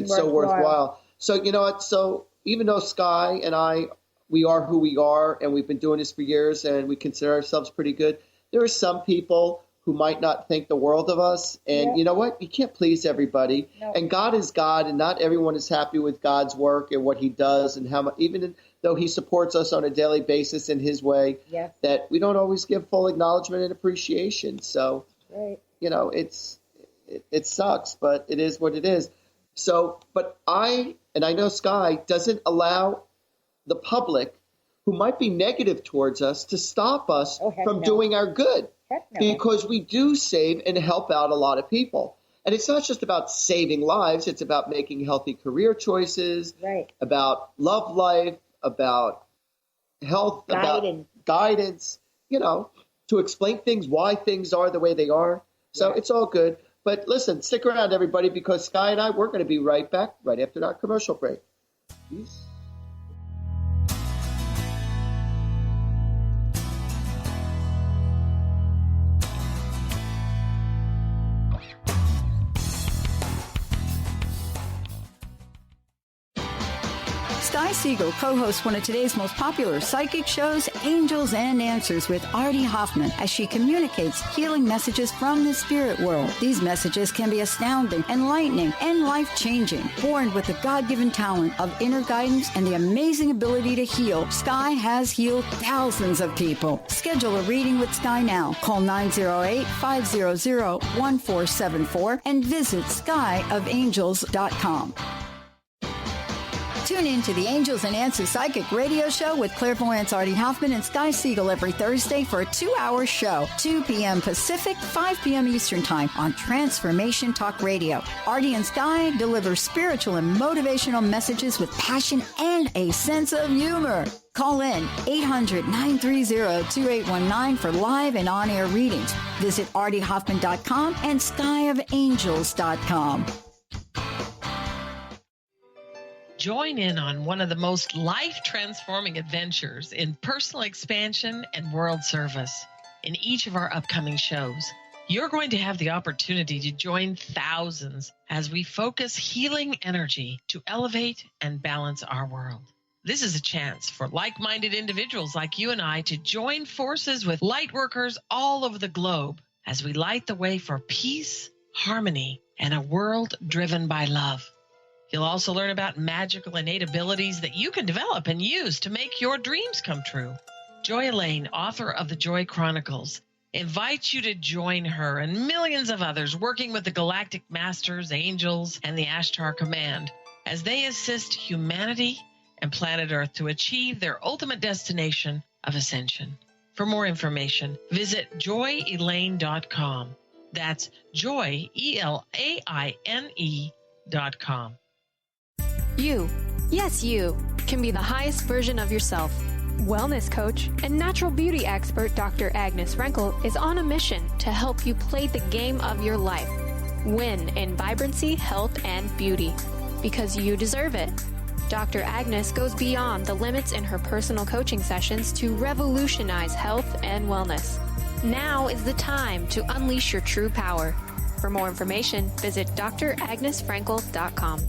so worthwhile. So, you know what? So even though Sky and I, we are who we are, and we've been doing this for years, and we consider ourselves pretty good, there are some people who might not think the world of us. And you know what? You can't please everybody. No. And God is God, and not everyone is happy with God's work and what he does, and how much, even though he supports us on a daily basis in his way, that we don't always give full acknowledgement and appreciation. So, it sucks, but it is what it is. So, but I know Sky doesn't allow the public who might be negative towards us to stop us from doing our good. Because we do save and help out a lot of people. And it's not just about saving lives. It's about making healthy career choices, about love life, about health, about guidance, to explain things, why things are the way they are. So it's all good. But listen, stick around, everybody, because Sky and I, we're going to be right back right after our commercial break. Peace. Sky Siegell co-hosts one of today's most popular psychic shows, Angels and Answers, with Artie Hoffman, as she communicates healing messages from the spirit world. These messages can be astounding, enlightening, and life-changing. Born with the God-given talent of inner guidance and the amazing ability to heal, Sky has healed thousands of people. Schedule a reading with Sky now. Call 908-500-1474 and visit skyofangels.com. Tune in to the Angels and Answers Psychic Radio Show with clairvoyants Artie Hoffman and Sky Siegell every Thursday for a 2-hour show, 2 p.m. Pacific, 5 p.m. Eastern Time on Transformation Talk Radio. Artie and Sky deliver spiritual and motivational messages with passion and a sense of humor. Call in 800-930-2819 for live and on-air readings. Visit artiehoffman.com and skyofangels.com. Join in on one of the most life-transforming adventures in personal expansion and world service. In each of our upcoming shows, you're going to have the opportunity to join thousands as we focus healing energy to elevate and balance our world. This is a chance for like-minded individuals like you and I to join forces with light workers all over the globe as we light the way for peace, harmony, and a world driven by love. You'll also learn about magical innate abilities that you can develop and use to make your dreams come true. Joy Elaine, author of the Joy Chronicles, invites you to join her and millions of others working with the Galactic Masters, Angels, and the Ashtar Command as they assist humanity and planet Earth to achieve their ultimate destination of ascension. For more information, visit joyelaine.com. That's joy, ELAINE.com. You, yes you, can be the highest version of yourself. Wellness coach and natural beauty expert Dr. Agnes Renkel is on a mission to help you play the game of your life. Win in vibrancy, health, and beauty. Because you deserve it. Dr. Agnes goes beyond the limits in her personal coaching sessions to revolutionize health and wellness. Now is the time to unleash your true power. For more information, visit dragnesfrankel.com.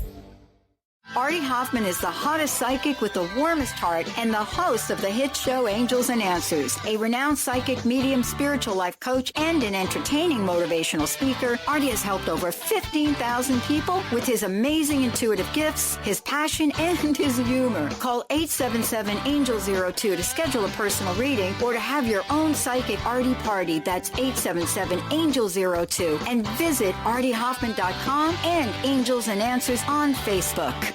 Artie Hoffman is the hottest psychic with the warmest heart and the host of the hit show Angels and Answers. A renowned psychic, medium, spiritual life coach, and an entertaining motivational speaker, Artie has helped over 15,000 people with his amazing intuitive gifts, his passion, and his humor. Call 877-ANGEL-02 to schedule a personal reading or to have your own psychic Artie party. That's 877-ANGEL-02. And visit artiehoffman.com and Angels and Answers on Facebook.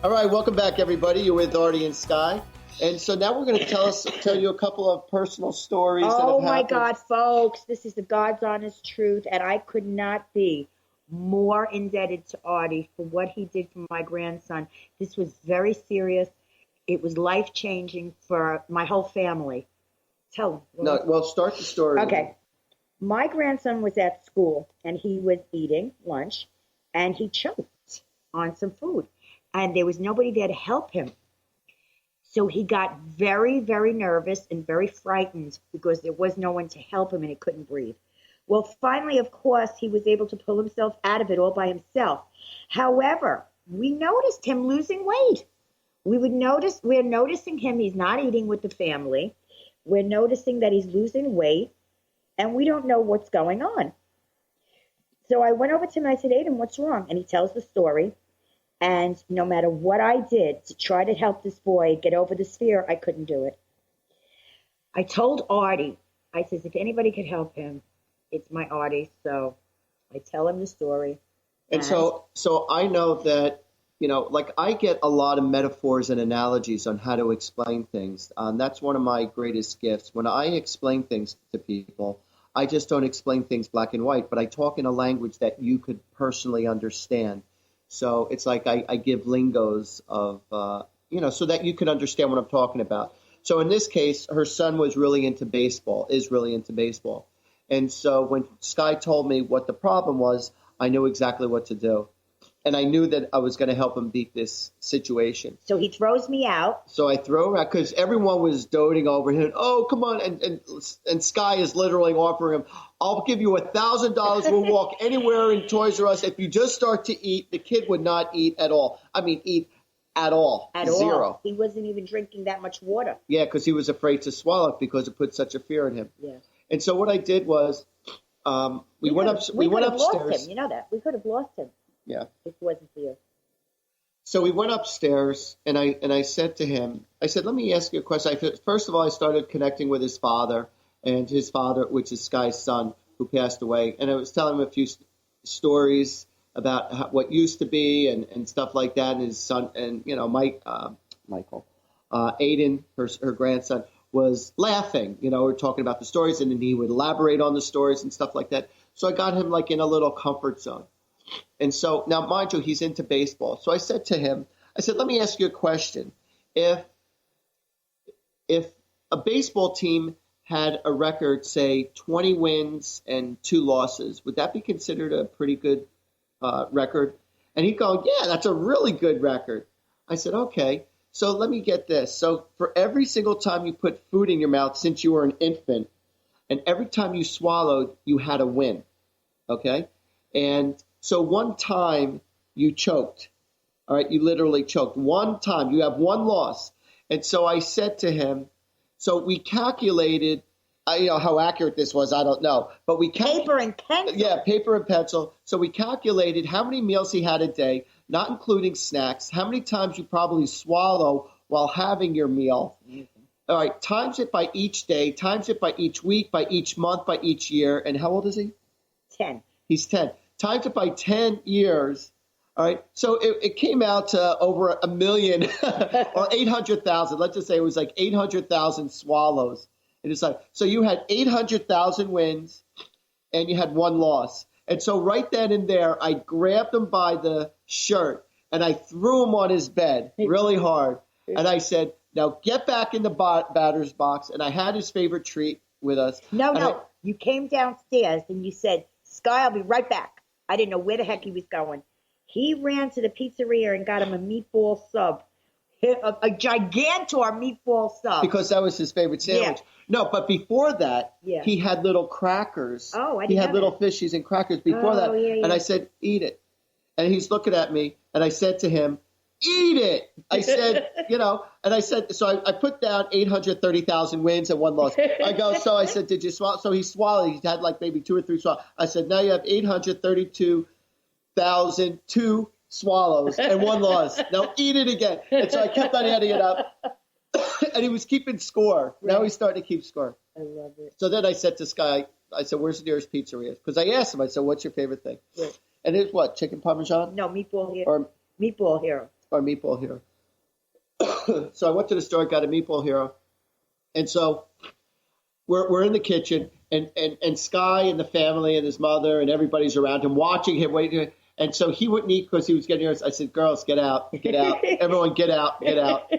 All right, welcome back, everybody. You're with Artie and Sky. And so now we're going to tell you a couple of personal stories. Oh, my God, folks. This is the God's honest truth, and I could not be more indebted to Artie for what he did for my grandson. This was very serious. It was life-changing for my whole family. Tell them. No, well, start the story. Okay. My grandson was at school, and he was eating lunch, and he choked on some food. And there was nobody there to help him. So he got very, very nervous and very frightened because there was no one to help him and he couldn't breathe. Well, finally, of course, he was able to pull himself out of it all by himself. However, we noticed him losing weight. We're noticing him, he's not eating with the family. We're noticing that he's losing weight, and we don't know what's going on. So I went over to him and I said, Aiden, what's wrong? And he tells the story. And no matter what I did to try to help this boy get over this fear, I couldn't do it. I told Artie, I says, if anybody could help him, it's my Artie. So I tell him the story. And so I know that, like I get a lot of metaphors and analogies on how to explain things. That's one of my greatest gifts. When I explain things to people, I just don't explain things black and white, but I talk in a language that you could personally understand. So it's like I give lingos of, so that you can understand what I'm talking about. So in this case, her son is really into baseball. And so when Sky told me what the problem was, I knew exactly what to do. And I knew that I was going to help him beat this situation. So he throws me out. So I throw him out because everyone was doting over him. Oh, come on. And Sky is literally offering him, I'll give you $1,000. We'll walk anywhere in Toys R Us. If you just start to eat, the kid would not eat at all. I mean, eat at all. At Zero. All. He wasn't even drinking that much water. Yeah, because he was afraid to swallow it because it put such a fear in him. Yeah. And so what I did was we went upstairs. Lost him. You know that. We could have lost him. Yeah. If it wasn't for you. So we went upstairs, and I said to him, I said, let me ask you a question. First of all, I started connecting with his father, and his father, which is Sky's son, who passed away. And I was telling him a few stories about what used to be and stuff like that. And his son, and, Michael, Aiden, her grandson, was laughing. We're talking about the stories, and then he would elaborate on the stories and stuff like that. So I got him like in a little comfort zone. And so now, mind you, he's into baseball. So I said to him, let me ask you a question. If a baseball team had a record, say 20 wins and 2 losses, would that be considered a pretty good record? And he'd go, yeah, that's a really good record. I said, okay, so let me get this. So for every single time you put food in your mouth since you were an infant, and every time you swallowed, you had a win, okay? And so one time you choked, all right? You literally choked. One time, you have one loss. And so I said to him, so we calculated, how accurate this was, I don't know. But we paper and pencil. Yeah, paper and pencil. So we calculated how many meals he had a day, not including snacks, how many times you probably swallow while having your meal. Mm-hmm. All right, times it by each day, times it by each week, by each month, by each year. And how old is he? 10. He's 10. Times it by 10 years. All right. So it came out to over 1 million or 800,000. Let's just say it was like 800,000 swallows. And it's like, so you had 800,000 wins and you had 1 loss. And so right then and there, I grabbed him by the shirt and I threw him on his bed really hard. And I said, Now get back in the batter's box. And I had his favorite treat with us. No. You came downstairs and you said, Sky, I'll be right back. I didn't know where the heck he was going. He ran to the pizzeria and got him a meatball sub. A gigantor meatball sub. Because that was his favorite sandwich. Yeah. No, but before that, he had little crackers. Oh, I didn't He had know little that. fishies and crackers before that. Yeah. And I said, eat it. And he's looking at me, and I said to him, eat it. I said, and I said, so I put down 830,000 wins and 1 loss. I said, did you swallow? So he swallowed. He had like maybe 2 or 3 swallows. I said, now you have 832,002 swallows and 1 loss. Now eat it again. And so I kept on adding it up. And he was keeping score. Right. Now he's starting to keep score. I love it. So then I said to Sky, where's the nearest pizzeria? Because I asked him, I said, what's your favorite thing? Right. And it's what, chicken parmesan? No, meatball hero. Or meatball hero. Or meatball hero. So I went to the store, got a meatball hero. And so we're in the kitchen, and Sky and the family and his mother and everybody's around him, watching him, waiting. And so he wouldn't eat because he was getting nervous. I said, girls, get out, get out. Everyone get out, get out.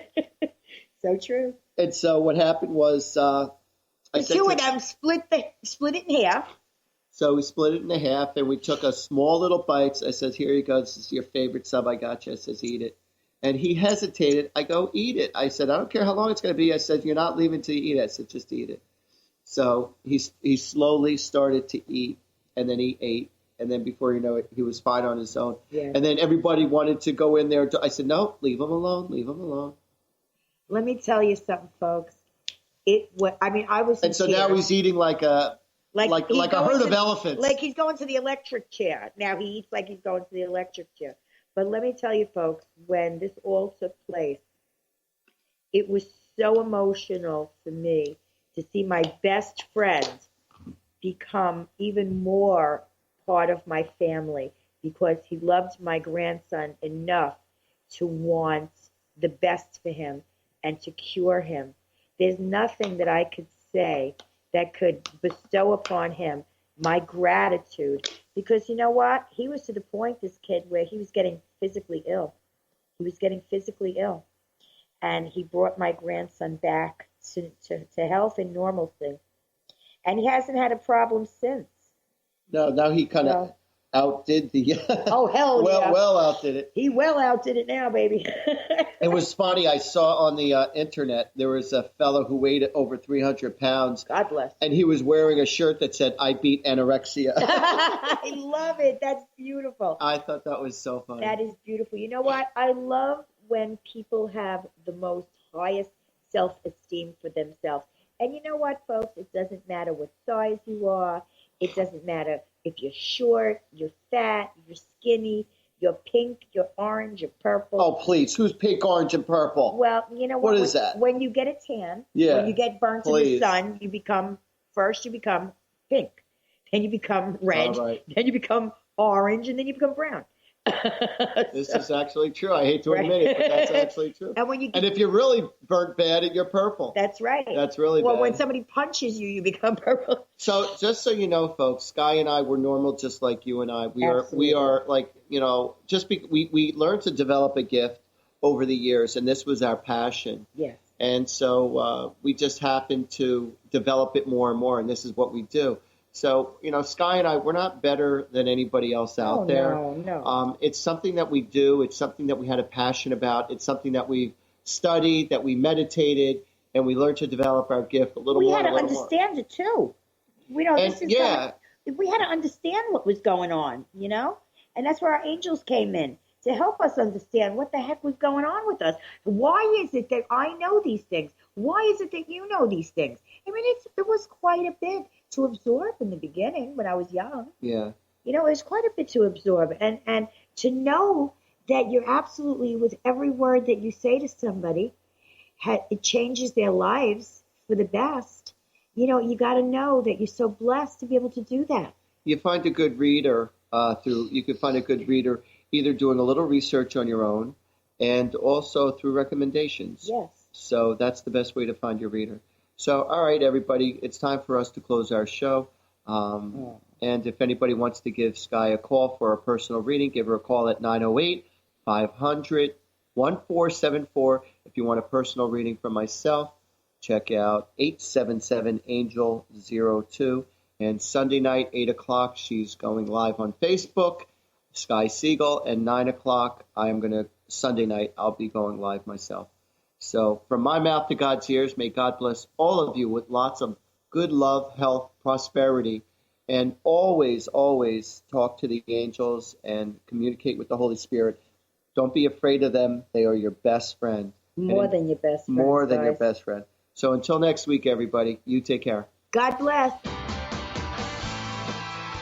So true. And so what happened was the two of them split it in half. So we split it in half, and we took a small little bites. I said, here you go. This is your favorite sub. I got you. I says, eat it. And he hesitated. I go, eat it. I said, I don't care how long it's going to be. I said, you're not leaving till you eat it. I said, just eat it. So he slowly started to eat, and then he ate. And then before you know it, he was fine on his own. Yeah. And then everybody wanted to go in there. I said, no, leave him alone. Leave him alone. Let me tell you something, folks. I was. And so now he's eating like a herd of elephants. Like he's going to the electric chair. Now he eats like he's going to the electric chair. But let me tell you, folks, when this all took place, it was so emotional for me to see my best friend become even more part of my family, because he loved my grandson enough to want the best for him and to cure him. There's nothing that I could say that could bestow upon him my gratitude, because you know what? He was to the point, this kid, where he was getting physically ill. He was getting physically ill. And he brought my grandson back to health and normalcy. And he hasn't had a problem since. No, now he kind of outdid the... Oh, hell yeah. Well outdid it. He well outdid it now, baby. It was funny. I saw on the internet, there was a fellow who weighed over 300 pounds. God bless. And he was wearing a shirt that said, I beat anorexia. I love it. That's beautiful. I thought that was so funny. That is beautiful. You know what? I love when people have the most highest self-esteem for themselves. And you know what, folks? It doesn't matter what size you are. It doesn't matter if you're short, you're fat, you're skinny, you're pink, you're orange, you're purple. Oh, please. Who's pink, orange, and purple? Well, you know what? What is that? When you get a tan, when you get burnt in the sun, you become pink. Then you become red. Right. Then you become orange, and then you become brown. This is actually true. I hate to admit it, but that's actually true. And if you're really burnt bad, you're purple. That's right. That's really bad. Well, when somebody punches you, you become purple. So just so you know, folks, Sky and I were normal, just like you and I. We are like, we learned to develop a gift over the years, and this was our passion. Yes. And so we just happened to develop it more and more, and this is what we do. So, Sky and I, we're not better than anybody else out there. No. It's something that we do. It's something that we had a passion about. It's something that we studied, that we meditated, and we learned to develop our gift a little more. We had to understand it, too. We had to understand what was going on, And that's where our angels came in, to help us understand what the heck was going on with us. Why is it that I know these things? Why is it that you know these things? I mean, it was quite a bit to absorb in the beginning when I was young. Yeah. It was quite a bit to absorb. And to know that you're absolutely, with every word that you say to somebody, it changes their lives for the best. You got to know that you're so blessed to be able to do that. You find a good reader either doing a little research on your own and also through recommendations. Yes. So that's the best way to find your reader. So, all right, everybody, it's time for us to close our show. And if anybody wants to give Sky a call for a personal reading, give her a call at 908-500-2929. 1474. If you want a personal reading from myself, check out 877-ANGEL-02. And Sunday night, 8 o'clock, she's going live on Facebook, Sky Siegell. And 9 o'clock, Sunday night, I'll be going live myself. So from my mouth to God's ears, may God bless all of you with lots of good love, health, prosperity. And always, always talk to the angels and communicate with the Holy Spirit. Don't be afraid of them. They are your best friend. More than your best friend. More than your best friend. So until next week, everybody, you take care. God bless.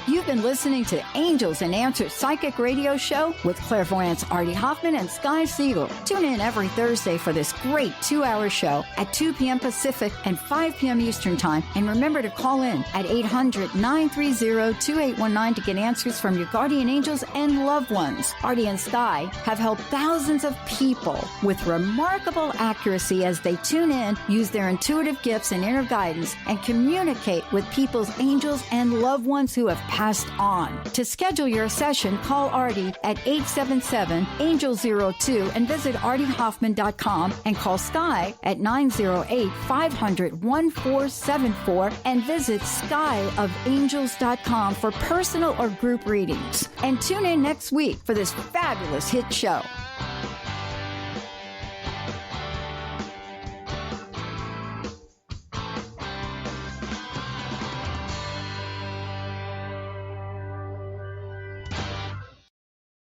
You've been listening to Angels and Answers Psychic Radio Show with clairvoyants Artie Hoffman and Sky Siegell. Tune in every Thursday for this great 2-hour show at 2 p.m. Pacific and 5 p.m. Eastern Time. And remember to call in at 800-930-2819 to get answers from your guardian angels and loved ones. Artie and Sky have helped thousands of people with remarkable accuracy as they tune in, use their intuitive gifts and inner guidance, and communicate with people's angels and loved ones who have passed on. To schedule your session, call Artie at 877-ANGEL-02 and visit artiehoffman.com and call Sky at 908-500-1474 and visit skyofangels.com for personal or group readings. And tune in next week for this fabulous hit show.